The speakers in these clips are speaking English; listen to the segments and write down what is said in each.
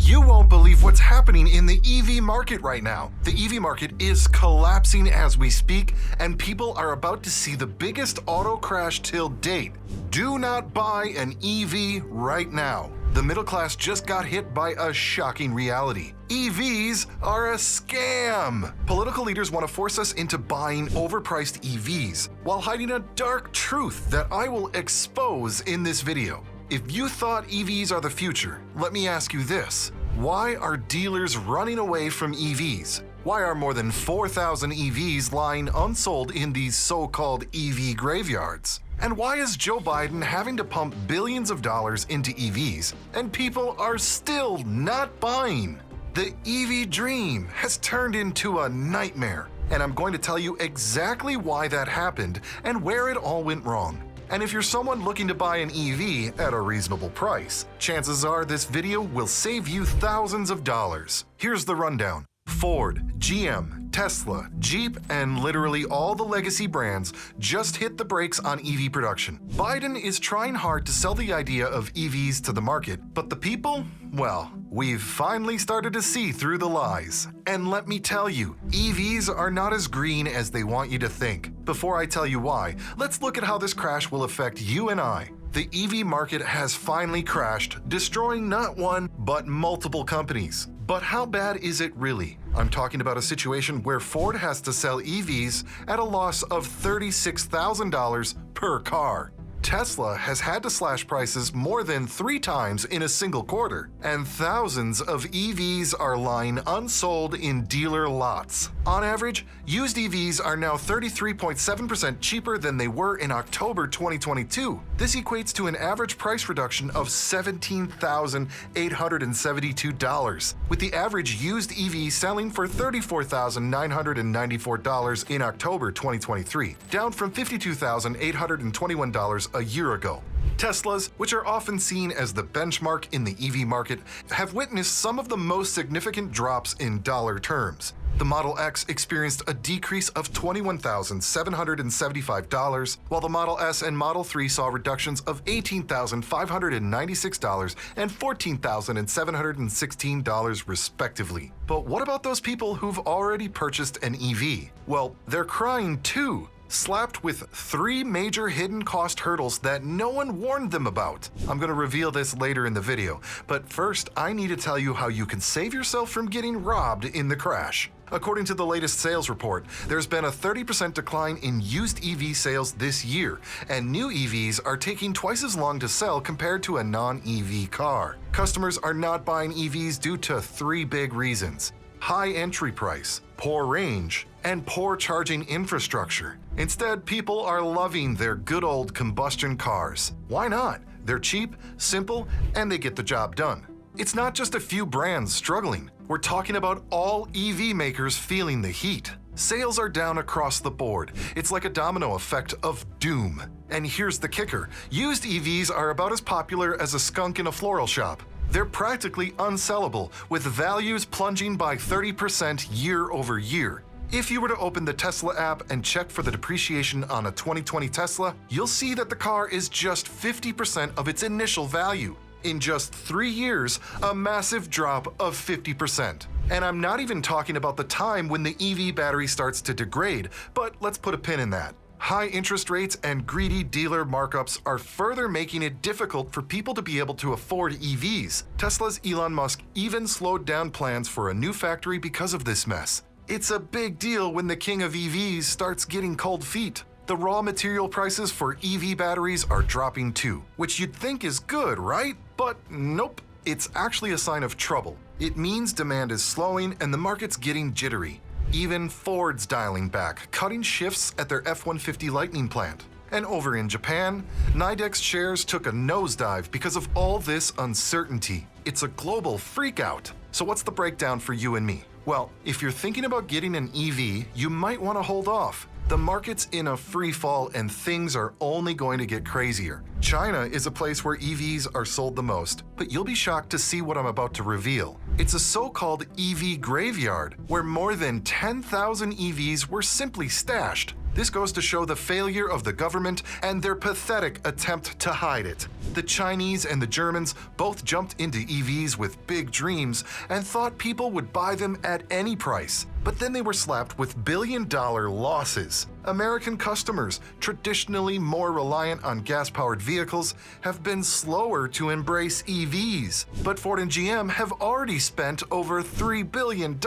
You won't believe what's happening in the EV market right now. The EV market is collapsing as we speak, and people are about to see the biggest auto crash till date. Do not buy an EV right now. The middle class just got hit by a shocking reality. EVs are a scam. Political leaders want to force us into buying overpriced EVs while hiding a dark truth that I will expose in this video. If you thought EVs are the future, let me ask you this. Why are dealers running away from EVs? Why are more than 4,000 EVs lying unsold in these so-called EV graveyards? And why is Joe Biden having to pump billions of dollars into EVs and people are still not buying? The EV dream has turned into a nightmare, and I'm going to tell you exactly why that happened and where it all went wrong. And if you're someone looking to buy an EV at a reasonable price, chances are this video will save you thousands of dollars. Here's the rundown. Ford, GM, Tesla, Jeep, and literally all the legacy brands just hit the brakes on EV production. Biden is trying hard to sell the idea of EVs to the market, but the people? Well, we've finally started to see through the lies. And let me tell you, EVs are not as green as they want you to think. Before I tell you why, let's look at how this crash will affect you and I. The EV market has finally crashed, destroying not one, but multiple companies. But how bad is it really? I'm talking about a situation where Ford has to sell EVs at a loss of $36,000 per car. Tesla has had to slash prices more than 3 times in a single quarter, and thousands of EVs are lying unsold in dealer lots. On average, used EVs are now 33.7% cheaper than they were in October 2022. This equates to an average price reduction of $17,872, with the average used EV selling for $34,994 in October 2023, down from $52,821 a year ago. Teslas, which are often seen as the benchmark in the EV market, have witnessed some of the most significant drops in dollar terms. The Model X experienced a decrease of $21,775, while the Model S and Model 3 saw reductions of $18,596 and $14,716 respectively. But what about those people who've already purchased an EV? Well, they're crying too, slapped with 3 major hidden cost hurdles that no one warned them about. I'm going to reveal this later in the video, but first I need to tell you how you can save yourself from getting robbed in the crash. According to the latest sales report, there's been a 30% decline in used EV sales this year, and new EVs are taking twice as long to sell compared to a non-EV car. Customers are not buying EVs due to 3 big reasons: high entry price, poor range, and poor charging infrastructure. Instead, people are loving their good old combustion cars. Why not? They're cheap, simple, and they get the job done. It's not just a few brands struggling. We're talking about all EV makers feeling the heat. Sales are down across the board. It's like a domino effect of doom. And here's the kicker. Used EVs are about as popular as a skunk in a floral shop. They're practically unsellable, with values plunging by 30% year over year. If you were to open the Tesla app and check for the depreciation on a 2020 Tesla, you'll see that the car is just 50% of its initial value. In just 3 years, a massive drop of 50%. And I'm not even talking about the time when the EV battery starts to degrade, but let's put a pin in that. High interest rates and greedy dealer markups are further making it difficult for people to be able to afford EVs. Tesla's Elon Musk even slowed down plans for a new factory because of this mess. It's a big deal when the king of EVs starts getting cold feet. The raw material prices for EV batteries are dropping too, which you'd think is good, right? But nope, it's actually a sign of trouble. It means demand is slowing and the market's getting jittery. Even Ford's dialing back, cutting shifts at their F-150 Lightning plant. And over in Japan, Nidex shares took a nosedive because of all this uncertainty. It's a global freakout. So what's the breakdown for you and me? Well, if you're thinking about getting an EV, you might want to hold off. The market's in a free fall and things are only going to get crazier. China is a place where EVs are sold the most, but you'll be shocked to see what I'm about to reveal. It's a so-called EV graveyard, where more than 10,000 EVs were simply stashed. This goes to show the failure of the government and their pathetic attempt to hide it. The Chinese and the Germans both jumped into EVs with big dreams and thought people would buy them at any price. But then they were slapped with billion-dollar losses. American customers, traditionally more reliant on gas-powered vehicles, have been slower to embrace EVs. But Ford and GM have already spent over $3 billion.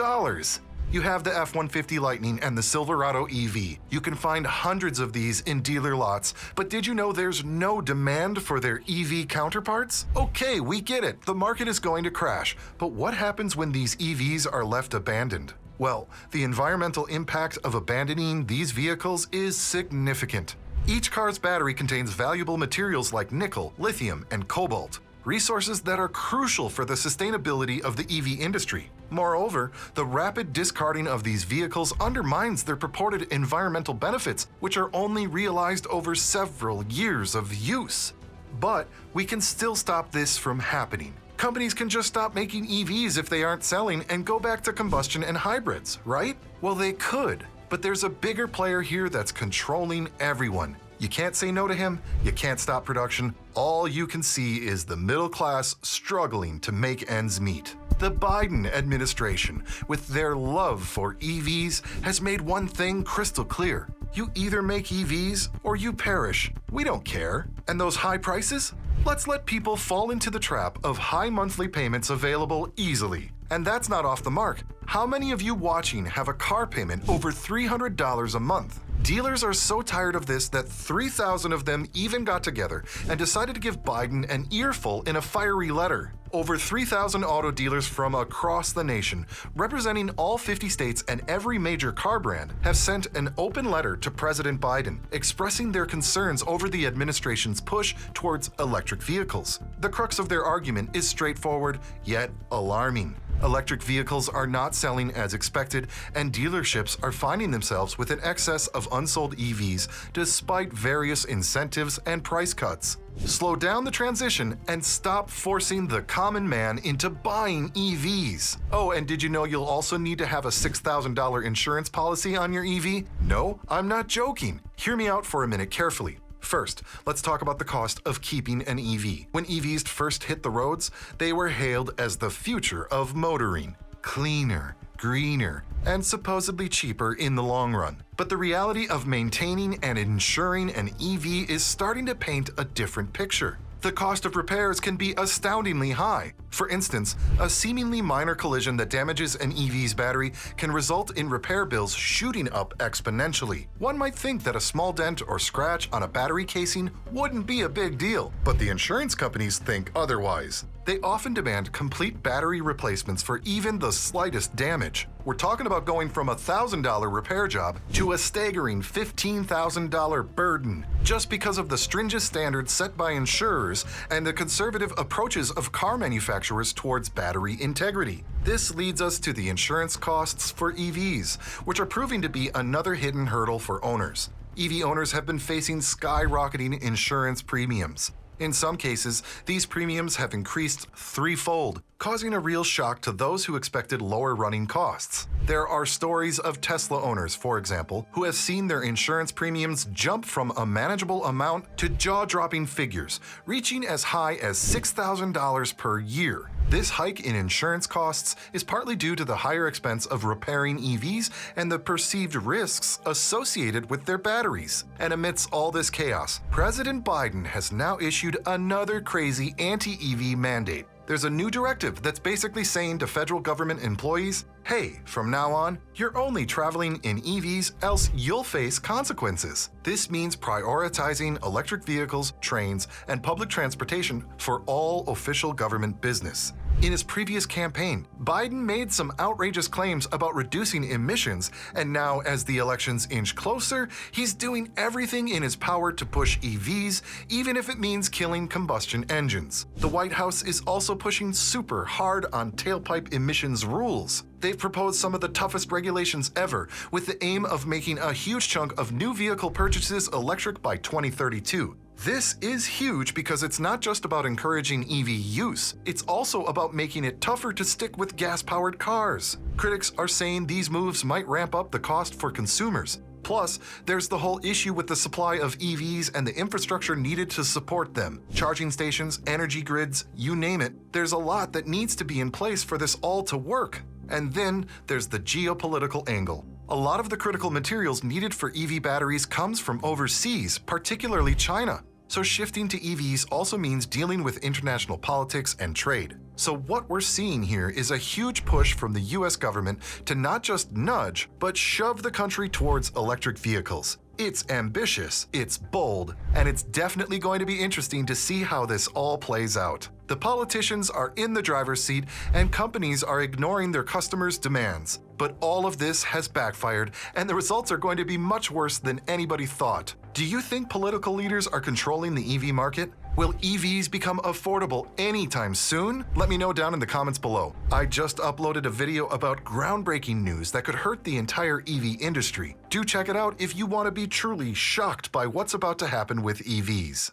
You have the F-150 Lightning and the Silverado EV. You can find hundreds of these in dealer lots, but did you know there's no demand for their EV counterparts? Okay, we get it. The market is going to crash, but what happens when these EVs are left abandoned? Well, the environmental impact of abandoning these vehicles is significant. Each car's battery contains valuable materials like nickel, lithium, and cobalt, resources that are crucial for the sustainability of the EV industry. Moreover, the rapid discarding of these vehicles undermines their purported environmental benefits, which are only realized over several years of use. But we can still stop this from happening. Companies can just stop making EVs if they aren't selling and go back to combustion and hybrids, right? Well, they could, but there's a bigger player here that's controlling everyone. You can't say no to him, you can't stop production. All you can see is the middle class struggling to make ends meet. The Biden administration, with their love for EVs, has made one thing crystal clear. You either make EVs or you perish. We don't care. And those high prices? Let's let people fall into the trap of high monthly payments available easily. And that's not off the mark. How many of you watching have a car payment over $300 a month? Dealers are so tired of this that 3,000 of them even got together and decided to give Biden an earful in a fiery letter. Over 3,000 auto dealers from across the nation, representing all 50 states and every major car brand, have sent an open letter to President Biden expressing their concerns over the administration's push towards electric vehicles. The crux of their argument is straightforward, yet alarming. Electric vehicles are not selling as expected, and dealerships are finding themselves with an excess of unsold EVs despite various incentives and price cuts. Slow down the transition and stop forcing the common man into buying EVs. Oh, and did you know you'll also need to have a $6,000 insurance policy on your EV? No, I'm not joking. Hear me out for a minute carefully. First, let's talk about the cost of keeping an EV. When EVs first hit the roads, they were hailed as the future of motoring. Cleaner, greener, and supposedly cheaper in the long run. But the reality of maintaining and insuring an EV is starting to paint a different picture. The cost of repairs can be astoundingly high. For instance, a seemingly minor collision that damages an EV's battery can result in repair bills shooting up exponentially. One might think that a small dent or scratch on a battery casing wouldn't be a big deal, but the insurance companies think otherwise. They often demand complete battery replacements for even the slightest damage. We're talking about going from a $1,000 repair job to a staggering $15,000 burden, just because of the stringent standards set by insurers and the conservative approaches of car manufacturers towards battery integrity. This leads us to the insurance costs for EVs, which are proving to be another hidden hurdle for owners. EV owners have been facing skyrocketing insurance premiums. In some cases, these premiums have increased threefold, causing a real shock to those who expected lower running costs. There are stories of Tesla owners, for example, who have seen their insurance premiums jump from a manageable amount to jaw-dropping figures, reaching as high as $6,000 per year. This hike in insurance costs is partly due to the higher expense of repairing EVs and the perceived risks associated with their batteries. And amidst all this chaos, President Biden has now issued another crazy anti-EV mandate. There's a new directive that's basically saying to federal government employees, hey, from now on, you're only traveling in EVs, else you'll face consequences. This means prioritizing electric vehicles, trains, and public transportation for all official government business. In his previous campaign, Biden made some outrageous claims about reducing emissions, and now as the elections inch closer, he's doing everything in his power to push EVs, even if it means killing combustion engines. The White House is also pushing super hard on tailpipe emissions rules. They've proposed some of the toughest regulations ever, with the aim of making a huge chunk of new vehicle purchases electric by 2032. This is huge because it's not just about encouraging EV use, it's also about making it tougher to stick with gas-powered cars. Critics are saying these moves might ramp up the cost for consumers. Plus, there's the whole issue with the supply of EVs and the infrastructure needed to support them. Charging stations, energy grids, you name it. There's a lot that needs to be in place for this all to work. And then there's the geopolitical angle. A lot of the critical materials needed for EV batteries comes from overseas, particularly China. So shifting to EVs also means dealing with international politics and trade. So what we're seeing here is a huge push from the US government to not just nudge, but shove the country towards electric vehicles. It's ambitious, it's bold, and it's definitely going to be interesting to see how this all plays out. The politicians are in the driver's seat and companies are ignoring their customers' demands. But all of this has backfired, and the results are going to be much worse than anybody thought. Do you think political leaders are controlling the EV market? Will EVs become affordable anytime soon? Let me know down in the comments below. I just uploaded a video about groundbreaking news that could hurt the entire EV industry. Do check it out if you want to be truly shocked by what's about to happen with EVs.